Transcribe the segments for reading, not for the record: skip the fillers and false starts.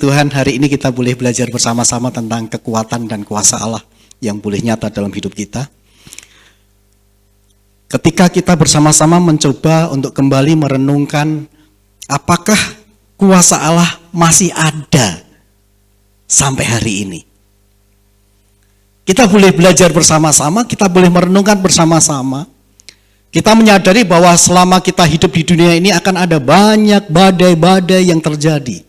Tuhan, hari ini kita boleh belajar bersama-sama tentang kekuatan dan kuasa Allah yang boleh nyata dalam hidup kita. Ketika kita bersama-sama mencoba untuk kembali merenungkan apakah kuasa Allah masih ada sampai hari ini. Kita boleh belajar bersama-sama, kita boleh merenungkan bersama-sama. Kita menyadari bahwa selama kita hidup di dunia ini akan ada banyak badai-badai yang terjadi.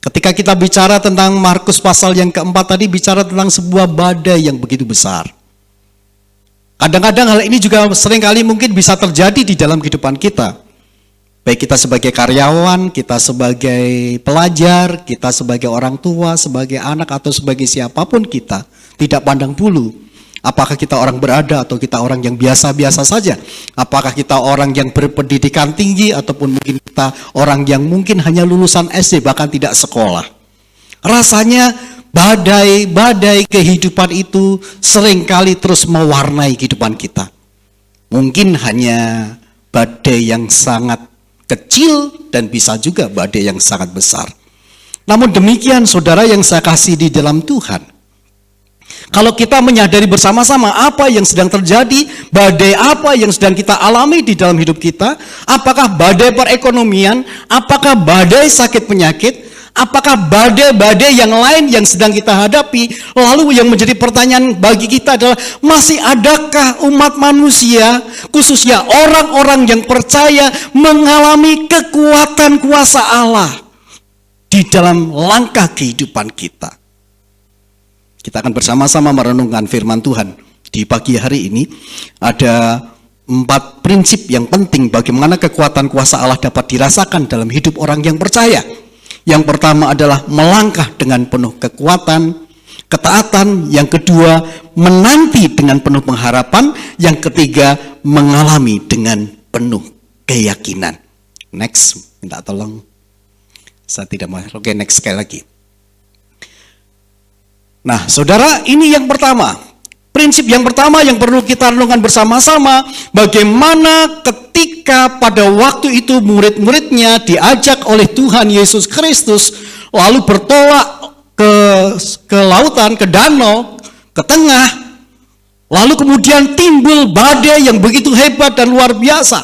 Ketika kita bicara tentang Markus pasal yang keempat tadi, bicara tentang sebuah badai yang begitu besar. Kadang-kadang hal ini juga seringkali mungkin bisa terjadi di dalam kehidupan kita. Baik kita sebagai karyawan, kita sebagai pelajar, kita sebagai orang tua, sebagai anak atau sebagai siapapun kita, tidak pandang bulu. Apakah kita orang berada atau kita orang yang biasa-biasa saja? Apakah kita orang yang berpendidikan tinggi ataupun mungkin kita orang yang mungkin hanya lulusan SD bahkan tidak sekolah? Rasanya badai-badai kehidupan itu seringkali terus mewarnai kehidupan kita. Mungkin hanya badai yang sangat kecil dan bisa juga badai yang sangat besar. Namun demikian saudara yang saya kasih di dalam Tuhan, kalau kita menyadari bersama-sama apa yang sedang terjadi, badai apa yang sedang kita alami di dalam hidup kita, apakah badai perekonomian, apakah badai sakit penyakit, apakah badai-badai yang lain yang sedang kita hadapi, lalu yang menjadi pertanyaan bagi kita adalah, masih adakah umat manusia, khususnya orang-orang yang percaya, mengalami kekuatan kuasa Allah di dalam langkah kehidupan kita? Kita akan bersama-sama merenungkan firman Tuhan. Di pagi hari ini ada 4 prinsip yang penting bagaimana kekuatan kuasa Allah dapat dirasakan dalam hidup orang yang percaya. Yang pertama adalah melangkah dengan penuh kekuatan, ketaatan. Yang kedua, menanti dengan penuh pengharapan. Yang ketiga, mengalami dengan penuh keyakinan. Next, minta tolong. Saya tidak mau. Oke, next sekali lagi. Nah, saudara, ini yang pertama. Prinsip yang pertama yang perlu kita renungkan bersama-sama, bagaimana ketika pada waktu itu murid-muridnya diajak oleh Tuhan Yesus Kristus lalu bertolak ke lautan, ke danau, ke tengah, lalu kemudian timbul badai yang begitu hebat dan luar biasa.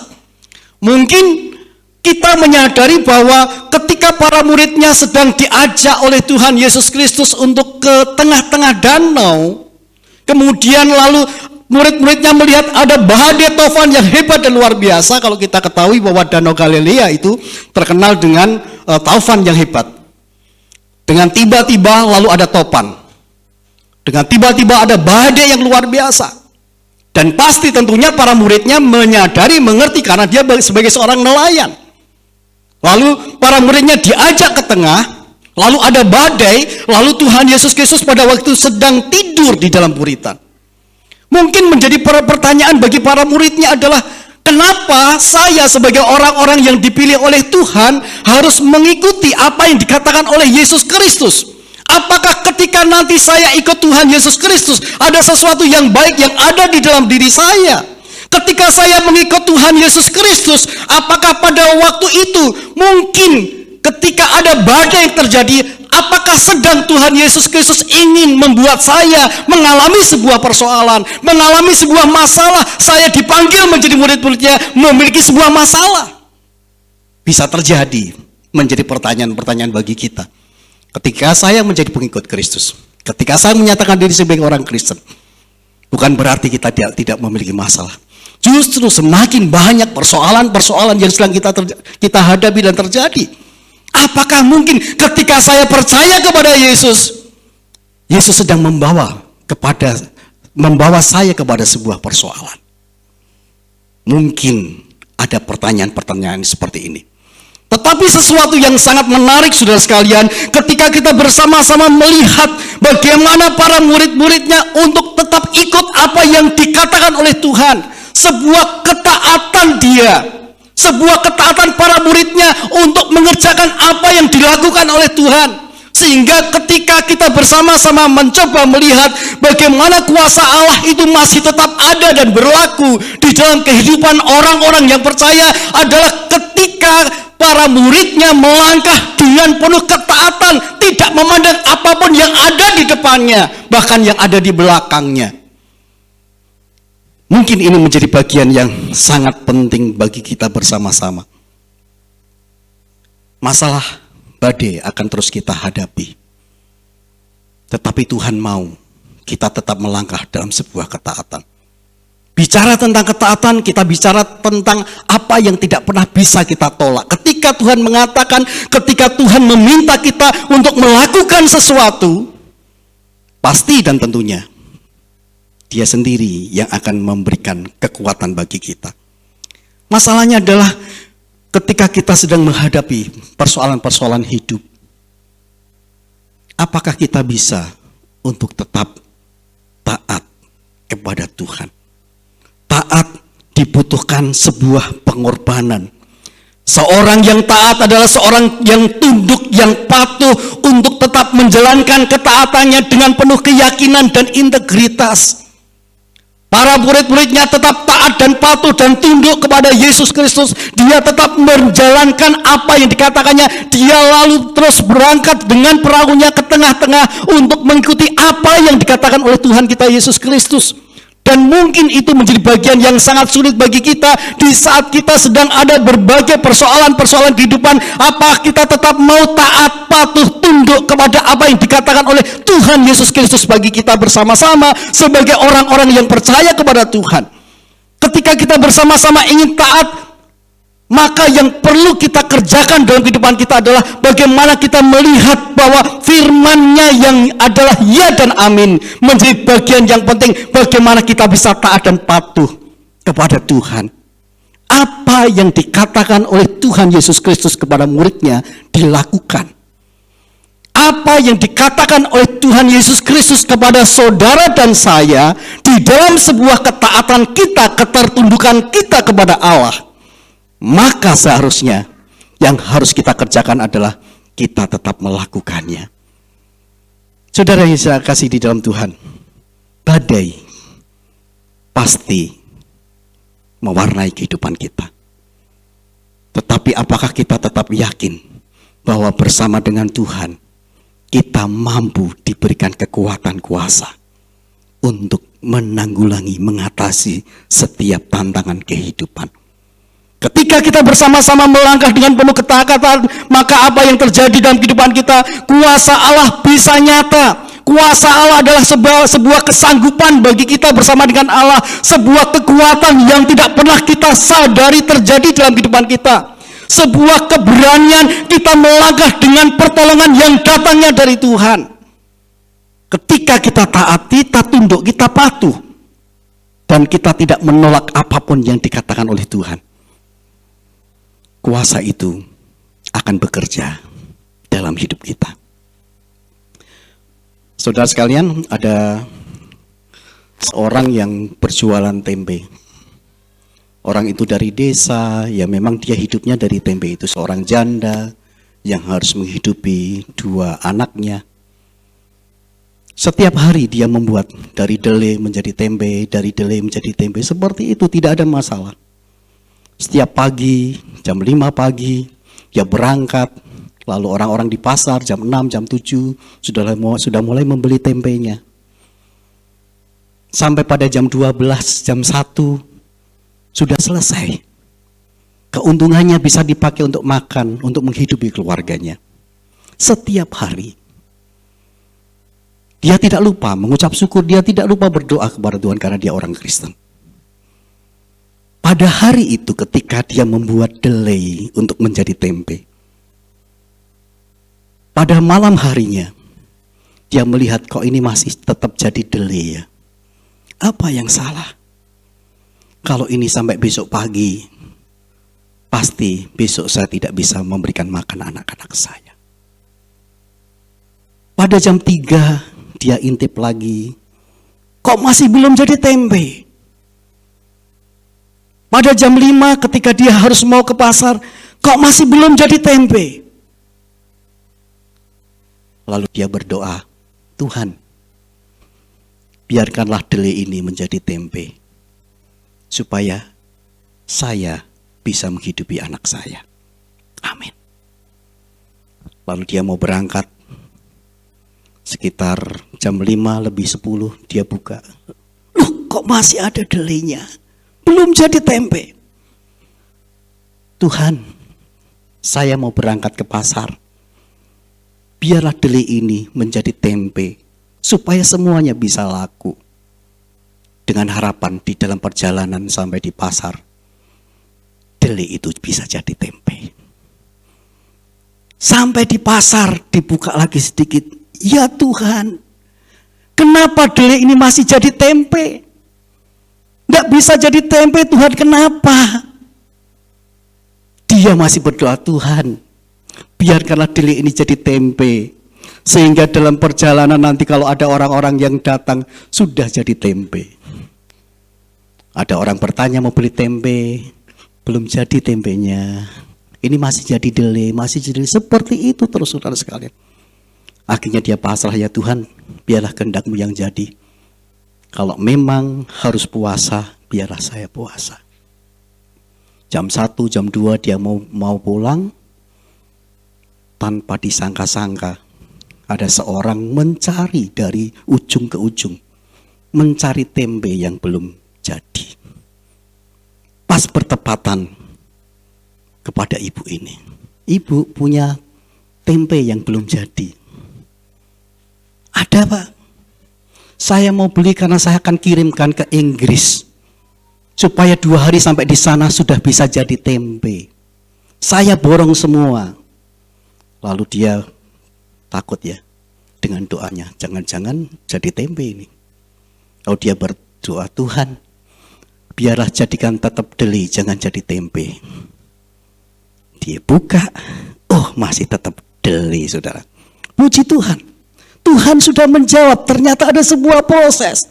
Mungkin kita menyadari bahwa ketika para muridnya sedang diajak oleh Tuhan Yesus Kristus untuk ke tengah-tengah danau, kemudian lalu murid-muridnya melihat ada badai tofan yang hebat dan luar biasa. Kalau kita ketahui bahwa Danau Galilea itu terkenal dengan taufan yang hebat. Dengan tiba-tiba lalu ada topan. Dengan tiba-tiba ada badai yang luar biasa. Dan pasti tentunya para muridnya menyadari, mengerti karena dia sebagai seorang nelayan. Lalu para muridnya diajak ke tengah, lalu ada badai, lalu Tuhan Yesus Kristus pada waktu sedang tidur di dalam buritan. Mungkin menjadi pertanyaan bagi para muridnya adalah, kenapa saya sebagai orang-orang yang dipilih oleh Tuhan harus mengikuti apa yang dikatakan oleh Yesus Kristus? Apakah ketika nanti saya ikut Tuhan Yesus Kristus, ada sesuatu yang baik yang ada di dalam diri saya? Ketika saya mengikut Tuhan Yesus Kristus, apakah pada waktu itu mungkin ketika ada badai yang terjadi, apakah sedang Tuhan Yesus Kristus ingin membuat saya mengalami sebuah persoalan, mengalami sebuah masalah, saya dipanggil menjadi murid-muridnya memiliki sebuah masalah? Bisa terjadi, menjadi pertanyaan-pertanyaan bagi kita. Ketika saya menjadi pengikut Kristus, ketika saya menyatakan diri sebagai orang Kristen, bukan berarti kita tidak memiliki masalah. Justru semakin banyak persoalan-persoalan yang sedang kita hadapi dan terjadi. Apakah mungkin ketika saya percaya kepada Yesus, Yesus sedang membawa saya kepada sebuah persoalan? Mungkin ada pertanyaan-pertanyaan seperti ini. Tetapi sesuatu yang sangat menarik saudara sekalian, ketika kita bersama-sama melihat bagaimana para murid-muridnya untuk tetap ikut apa yang dikatakan oleh Tuhan. Sebuah ketaatan sebuah ketaatan para muridnya untuk mengerjakan apa yang dilakukan oleh Tuhan. Sehingga ketika kita bersama-sama mencoba melihat bagaimana kuasa Allah itu masih tetap ada dan berlaku di dalam kehidupan orang-orang yang percaya, adalah ketika para muridnya melangkah dengan penuh ketaatan, tidak memandang apapun yang ada di depannya, bahkan yang ada di belakangnya. Mungkin ini menjadi bagian yang sangat penting bagi kita bersama-sama. Masalah badai akan terus kita hadapi, tetapi Tuhan mau kita tetap melangkah dalam sebuah ketaatan. Bicara tentang ketaatan, kita bicara tentang apa yang tidak pernah bisa kita tolak. Ketika Tuhan mengatakan, ketika Tuhan meminta kita untuk melakukan sesuatu, pasti dan tentunya Dia sendiri yang akan memberikan kekuatan bagi kita. Masalahnya adalah ketika kita sedang menghadapi persoalan-persoalan hidup, apakah kita bisa untuk tetap taat kepada Tuhan? Taat dibutuhkan sebuah pengorbanan. Seorang yang taat adalah seorang yang tunduk, yang patuh untuk tetap menjalankan ketaatannya dengan penuh keyakinan dan integritas. Para murid-muridnya tetap taat dan patuh dan tunduk kepada Yesus Kristus. Dia tetap menjalankan apa yang dikatakannya. Dia lalu terus berangkat dengan perahunya ke tengah-tengah untuk mengikuti apa yang dikatakan oleh Tuhan kita Yesus Kristus. Dan mungkin itu menjadi bagian yang sangat sulit bagi kita di saat kita sedang ada berbagai persoalan-persoalan kehidupan. Apakah kita tetap mau taat, patuh, tunduk kepada apa yang dikatakan oleh Tuhan Yesus Kristus bagi kita bersama-sama sebagai orang-orang yang percaya kepada Tuhan. Ketika kita bersama-sama ingin taat, maka yang perlu kita kerjakan dalam kehidupan kita adalah bagaimana kita melihat bahwa firman-Nya yang adalah ya dan amin menjadi bagian yang penting. Bagaimana kita bisa taat dan patuh kepada Tuhan. Apa yang dikatakan oleh Tuhan Yesus Kristus kepada muridnya dilakukan. Apa yang dikatakan oleh Tuhan Yesus Kristus kepada saudara dan saya di dalam sebuah ketaatan kita, ketertundukan kita kepada Allah, maka seharusnya yang harus kita kerjakan adalah kita tetap melakukannya. Saudara yang saya kasih di dalam Tuhan, badai pasti mewarnai kehidupan kita. Tetapi apakah kita tetap yakin bahwa bersama dengan Tuhan kita mampu diberikan kekuatan kuasa untuk menanggulangi, mengatasi setiap tantangan kehidupan? Ketika kita bersama-sama melangkah dengan penuh ketaatan, maka apa yang terjadi dalam kehidupan kita? Kuasa Allah bisa nyata. Kuasa Allah adalah sebuah kesanggupan bagi kita bersama dengan Allah. Sebuah kekuatan yang tidak pernah kita sadari terjadi dalam kehidupan kita. Sebuah keberanian kita melangkah dengan pertolongan yang datangnya dari Tuhan. Ketika kita taat, kita tunduk, kita patuh. Dan kita tidak menolak apapun yang dikatakan oleh Tuhan. Kuasa itu akan bekerja dalam hidup kita. Saudara sekalian, ada seorang yang berjualan tempe. Orang itu dari desa, ya memang dia hidupnya dari tempe itu. Seorang janda yang harus menghidupi 2 anaknya. Setiap hari dia membuat dari dele menjadi tempe, dari dele menjadi tempe. Seperti itu, tidak ada masalah. Setiap pagi, jam 5 pagi, dia berangkat. Lalu orang-orang di pasar jam 6, jam 7 sudah mulai membeli tempenya. Sampai pada jam 12, jam 1 sudah selesai. Keuntungannya bisa dipakai untuk makan, untuk menghidupi keluarganya. Setiap hari. Dia tidak lupa mengucap syukur, dia tidak lupa berdoa kepada Tuhan karena dia orang Kristen. Pada hari itu ketika dia membuat delay untuk menjadi tempe, pada malam harinya dia melihat kok ini masih tetap jadi delay ya. Apa yang salah? Kalau ini sampai besok pagi, pasti besok saya tidak bisa memberikan makan anak-anak saya. Pada jam 3 dia intip lagi, kok masih belum jadi tempe? Pada jam 5 ketika dia harus mau ke pasar, kok masih belum jadi tempe? Lalu dia berdoa, Tuhan, biarkanlah delay ini menjadi tempe, supaya saya bisa menghidupi anak saya. Amin. Lalu dia mau berangkat. Sekitar jam 5:50 dia buka. Loh, kok masih ada delenya? Belum jadi tempe. Tuhan, saya mau berangkat ke pasar. Biarlah deli ini menjadi tempe, supaya semuanya bisa laku. Dengan harapan di dalam perjalanan sampai di pasar, deli itu bisa jadi tempe. Sampai di pasar dibuka lagi sedikit. Ya Tuhan, kenapa deli ini masih jadi tempe? Nggak bisa jadi tempe Tuhan, kenapa? Dia masih berdoa, Tuhan, biarkanlah deli ini jadi tempe. Sehingga dalam perjalanan nanti kalau ada orang-orang yang datang, sudah jadi tempe. Ada orang bertanya mau beli tempe, belum jadi tempenya. Ini masih jadi deli, masih jadi seperti itu terus saudara sekalian. Akhirnya dia pasrah, ya Tuhan, biarlah kehendak-Mu yang jadi. Kalau memang harus puasa, biarlah saya puasa. Jam 1, jam 2 dia mau pulang. Tanpa disangka-sangka, ada seorang mencari dari ujung ke ujung. Mencari tempe yang belum jadi. Pas bertepatan kepada ibu ini. Ibu punya tempe yang belum jadi. Ada Pak, saya mau beli karena saya akan kirimkan ke Inggris. Supaya 2 hari sampai di sana sudah bisa jadi tempe. Saya borong semua. Lalu dia takut ya dengan doanya. Jangan-jangan jadi tempe ini. Lalu dia berdoa, Tuhan, biarlah jadikan tetap deli, jangan jadi tempe. Dia buka, oh masih tetap deli saudara. Puji Tuhan. Tuhan sudah menjawab, ternyata ada sebuah proses.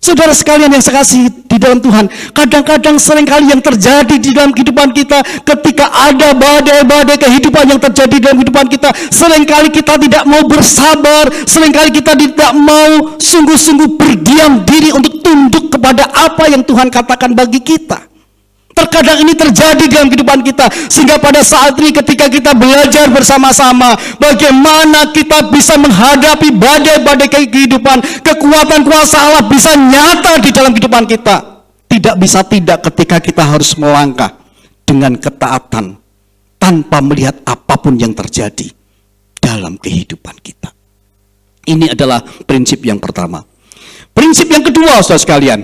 Saudara sekalian yang saya kasih di dalam Tuhan, kadang-kadang seringkali yang terjadi di dalam kehidupan kita, ketika ada badai-badai kehidupan yang terjadi dalam kehidupan kita, seringkali kita tidak mau bersabar, seringkali kita tidak mau sungguh-sungguh berdiam diri untuk tunduk kepada apa yang Tuhan katakan bagi kita. Terkadang ini terjadi dalam kehidupan kita, sehingga pada saat ini ketika kita belajar bersama-sama bagaimana kita bisa menghadapi badai-badai kehidupan, kekuatan kuasa Allah bisa nyata di dalam kehidupan kita. Tidak bisa tidak ketika kita harus melangkah dengan ketaatan tanpa melihat apapun yang terjadi dalam kehidupan kita. Ini adalah prinsip yang pertama. Prinsip yang kedua, saudara sekalian,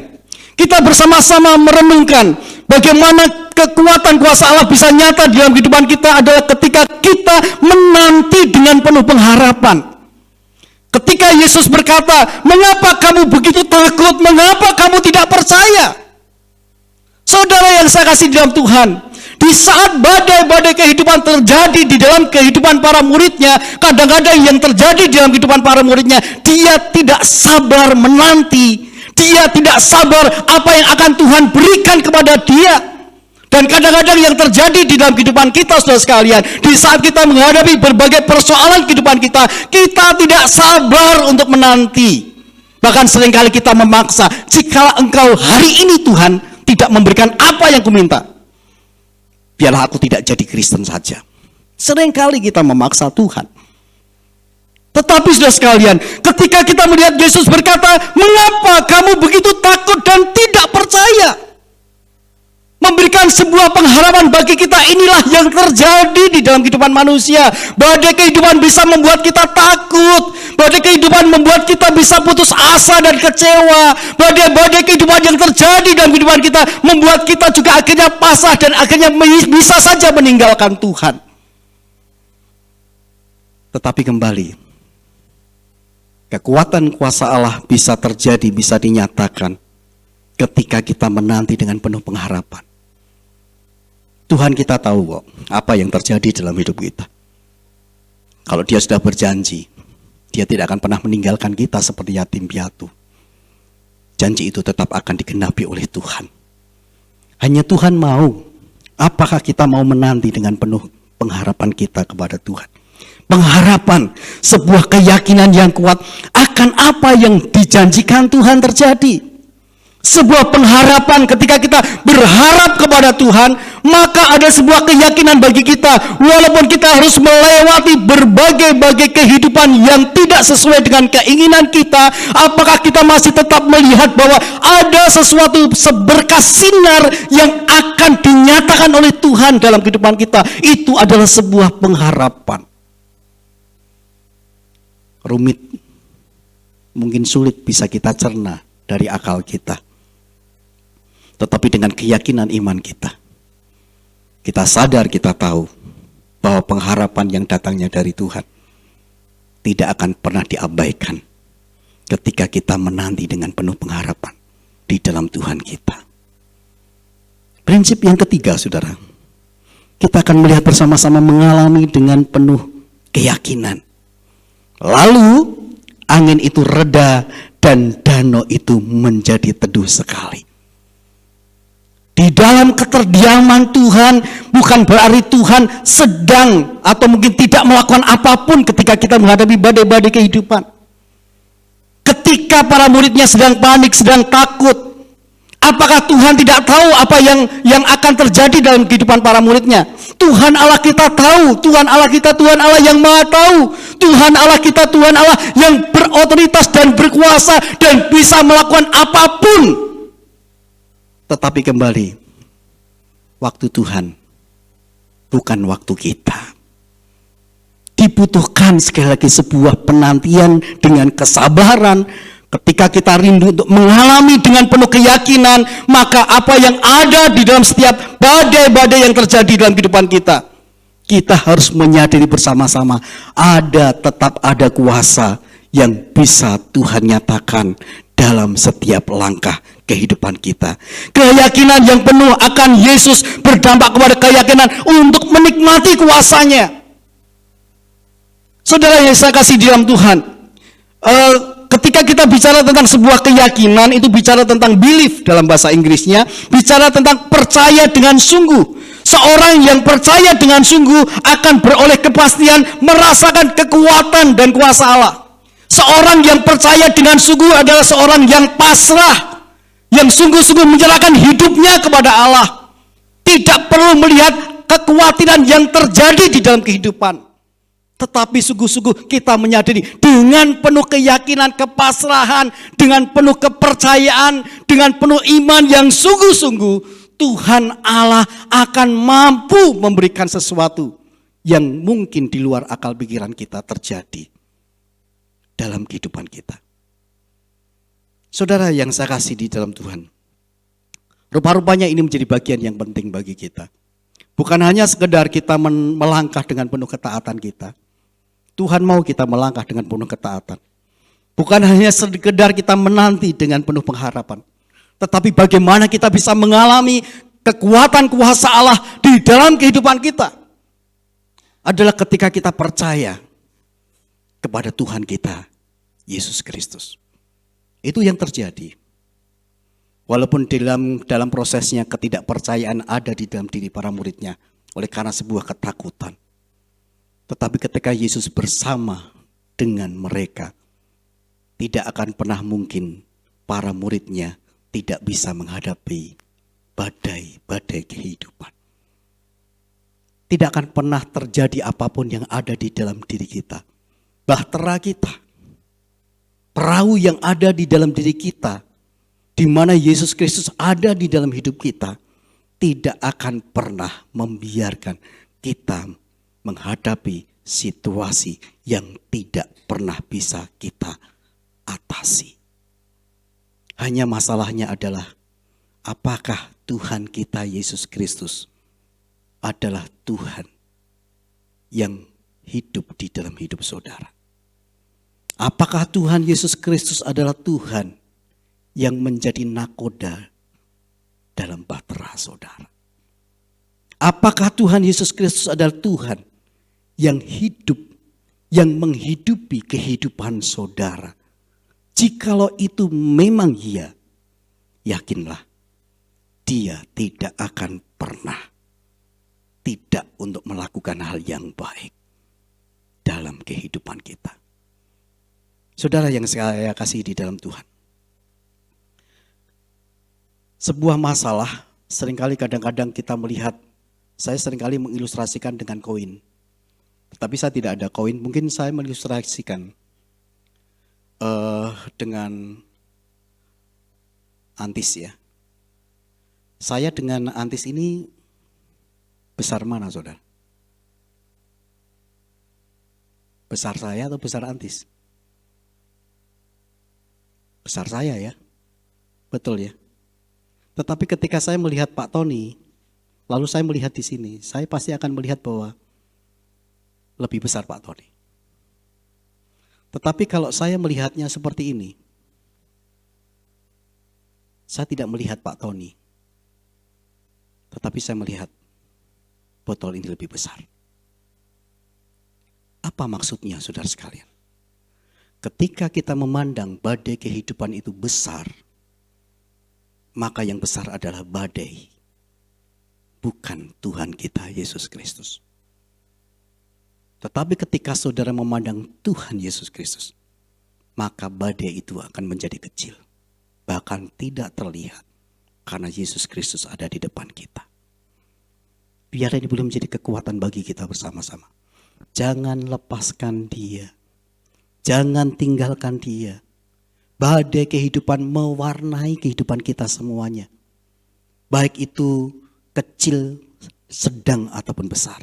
kita bersama-sama merenungkan bagaimana kekuatan kuasa Allah bisa nyata di dalam kehidupan kita adalah ketika kita menanti dengan penuh pengharapan. Ketika Yesus berkata, mengapa kamu begitu takut? Mengapa kamu tidak percaya? Saudara yang saya kasih di dalam Tuhan, di saat badai-badai kehidupan terjadi di dalam kehidupan para muridnya, kadang-kadang yang terjadi di dalam kehidupan para muridnya, dia tidak sabar menanti. Dia tidak sabar apa yang akan Tuhan berikan kepada dia. Dan kadang-kadang yang terjadi di dalam kehidupan kita, saudara sekalian, di saat kita menghadapi berbagai persoalan kehidupan kita, kita tidak sabar untuk menanti. Bahkan seringkali kita memaksa, jika engkau hari ini Tuhan tidak memberikan apa yang kuminta, biarlah aku tidak jadi Kristen saja. Seringkali kita memaksa Tuhan. Tetapi saudara sekalian, ketika kita melihat Yesus berkata, mengapa kamu begitu takut dan tidak percaya? Memberikan sebuah pengharapan bagi kita, inilah yang terjadi di dalam kehidupan manusia. Badai kehidupan bisa membuat kita takut. Badai kehidupan membuat kita bisa putus asa dan kecewa. Badai-badai kehidupan yang terjadi dalam kehidupan kita membuat kita juga akhirnya pasrah dan akhirnya bisa saja meninggalkan Tuhan. Tetapi kembali, kekuatan kuasa Allah bisa terjadi, bisa dinyatakan ketika kita menanti dengan penuh pengharapan. Tuhan kita tahu kok apa yang terjadi dalam hidup kita. Kalau dia sudah berjanji, dia tidak akan pernah meninggalkan kita seperti yatim piatu. Janji itu tetap akan digenapi oleh Tuhan. Hanya Tuhan mau, apakah kita mau menanti dengan penuh pengharapan kita kepada Tuhan. Pengharapan, sebuah keyakinan yang kuat akan apa yang dijanjikan Tuhan terjadi. Sebuah pengharapan. Ketika kita berharap kepada Tuhan, maka ada sebuah keyakinan bagi kita. Walaupun kita harus melewati berbagai-bagai kehidupan yang tidak sesuai dengan keinginan kita, apakah kita masih tetap melihat bahwa ada sesuatu seberkas sinar yang akan dinyatakan oleh Tuhan dalam kehidupan kita. Itu adalah sebuah pengharapan. Rumit, mungkin sulit bisa kita cerna dari akal kita. Tetapi dengan keyakinan iman kita, kita sadar, kita tahu bahwa pengharapan yang datangnya dari Tuhan tidak akan pernah diabaikan ketika kita menanti dengan penuh pengharapan di dalam Tuhan kita. Prinsip yang ketiga, saudara, kita akan melihat bersama-sama mengalami dengan penuh keyakinan. Lalu angin itu reda dan danau itu menjadi teduh sekali. Di dalam keterdiaman Tuhan bukan berarti Tuhan sedang atau mungkin tidak melakukan apapun ketika kita menghadapi badai-badai kehidupan. Ketika para muridnya sedang panik, sedang takut, apakah Tuhan tidak tahu apa yang akan terjadi dalam kehidupan para muridnya? Tuhan Allah kita tahu, Tuhan Allah kita, Tuhan Allah yang Maha tahu. Tuhan Allah kita, Tuhan Allah yang berotoritas dan berkuasa dan bisa melakukan apapun. Tetapi kembali, waktu Tuhan bukan waktu kita. Dibutuhkan sekali lagi sebuah penantian dengan kesabaran. Ketika kita rindu untuk mengalami dengan penuh keyakinan, maka apa yang ada di dalam setiap badai-badai yang terjadi dalam kehidupan kita, kita harus menyadari bersama-sama tetap ada kuasa yang bisa Tuhan nyatakan dalam setiap langkah kehidupan kita. Keyakinan yang penuh akan Yesus berdampak kepada keyakinan untuk menikmati kuasanya. Saudara yang saya kasih di dalam Tuhan, ketika kita bicara tentang sebuah keyakinan, itu bicara tentang belief dalam bahasa Inggrisnya, bicara tentang percaya dengan sungguh. Seorang yang percaya dengan sungguh akan beroleh kepastian merasakan kekuatan dan kuasa Allah. Seorang yang percaya dengan sungguh adalah seorang yang pasrah, yang sungguh-sungguh menyerahkan hidupnya kepada Allah. Tidak perlu melihat kekhawatiran yang terjadi di dalam kehidupan. Tetapi sungguh-sungguh kita menyadari dengan penuh keyakinan, kepasrahan, dengan penuh kepercayaan, dengan penuh iman yang sungguh-sungguh, Tuhan Allah akan mampu memberikan sesuatu yang mungkin di luar akal pikiran kita terjadi dalam kehidupan kita. Saudara yang saya kasih di dalam Tuhan, rupa-rupanya ini menjadi bagian yang penting bagi kita. Bukan hanya sekedar kita melangkah dengan penuh ketaatan kita. Tuhan mau kita melangkah dengan penuh ketaatan. Bukan hanya sekedar kita menanti dengan penuh pengharapan. Tetapi bagaimana kita bisa mengalami kekuatan kuasa Allah di dalam kehidupan kita. Adalah ketika kita percaya kepada Tuhan kita, Yesus Kristus. Itu yang terjadi. Walaupun dalam prosesnya ketidakpercayaan ada di dalam diri para muridnya oleh karena sebuah ketakutan. Tetapi ketika Yesus bersama dengan mereka, tidak akan pernah mungkin para muridnya tidak bisa menghadapi badai-badai kehidupan. Tidak akan pernah terjadi apapun yang ada di dalam diri kita. Bahtera kita, perahu yang ada di dalam diri kita, di mana Yesus Kristus ada di dalam hidup kita, tidak akan pernah membiarkan kita menghadapi situasi yang tidak pernah bisa kita atasi. Hanya masalahnya adalah apakah Tuhan kita Yesus Kristus adalah Tuhan yang hidup di dalam hidup saudara. Apakah Tuhan Yesus Kristus adalah Tuhan yang menjadi nakoda dalam bahtera saudara? Apakah Tuhan Yesus Kristus adalah Tuhan yang hidup, yang menghidupi kehidupan saudara? Jikalau itu memang iya, yakinlah Dia tidak akan pernah tidak untuk melakukan hal yang baik dalam kehidupan kita. Saudara yang saya kasih di dalam Tuhan, Sebuah masalah, seringkali kadang-kadang kita melihat, saya seringkali mengilustrasikan dengan koin. Tetapi saya tidak ada koin, mungkin saya mengilustrasikan dengan antis ya. Saya dengan antis ini besar mana saudara? Besar saya atau besar antis? Besar saya ya, betul ya. Tetapi ketika saya melihat Pak Tony, lalu saya melihat di sini, saya pasti akan melihat bahwa lebih besar Pak Tony. Tetapi kalau saya melihatnya seperti ini, saya tidak melihat Pak Tony, tetapi saya melihat botol ini lebih besar. Apa maksudnya saudara sekalian? Ketika kita memandang badai kehidupan itu besar, maka yang besar adalah badai, bukan Tuhan kita Yesus Kristus. Tetapi ketika saudara memandang Tuhan Yesus Kristus, maka badai itu akan menjadi kecil, bahkan tidak terlihat, karena Yesus Kristus ada di depan kita. Biar ini boleh menjadi kekuatan bagi kita bersama-sama. Jangan lepaskan dia, jangan tinggalkan dia. Badai kehidupan mewarnai kehidupan kita semuanya, baik itu kecil, sedang ataupun besar.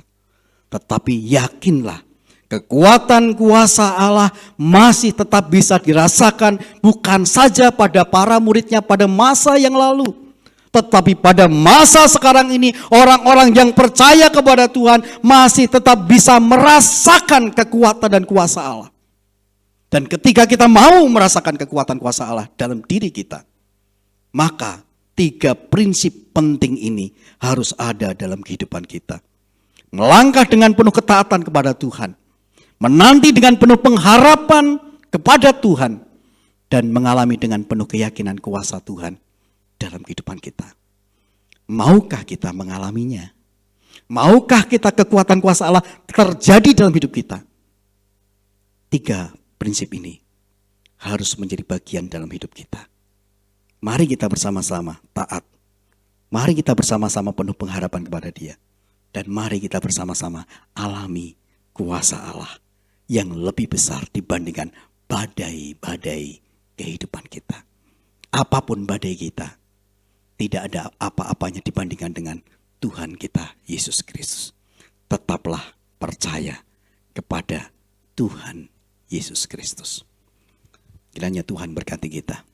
Tetapi yakinlah, kekuatan kuasa Allah masih tetap bisa dirasakan bukan saja pada para muridnya pada masa yang lalu, tetapi pada masa sekarang ini orang-orang yang percaya kepada Tuhan masih tetap bisa merasakan kekuatan dan kuasa Allah. Dan ketika kita mau merasakan kekuatan kuasa Allah dalam diri kita, maka 3 prinsip penting ini harus ada dalam kehidupan kita. Melangkah dengan penuh ketaatan kepada Tuhan, menanti dengan penuh pengharapan kepada Tuhan, dan mengalami dengan penuh keyakinan kuasa Tuhan dalam kehidupan kita. Maukah kita mengalaminya? Maukah kita kekuatan kuasa Allah terjadi dalam hidup kita? 3 prinsip ini harus menjadi bagian dalam hidup kita. Mari kita bersama-sama taat. Mari kita bersama-sama penuh pengharapan kepada Dia. Dan mari kita bersama-sama alami kuasa Allah yang lebih besar dibandingkan badai-badai kehidupan kita. Apapun badai kita, tidak ada apa-apanya dibandingkan dengan Tuhan kita Yesus Kristus. Tetaplah percaya kepada Tuhan Yesus Kristus. Kiranya Tuhan berkati kita.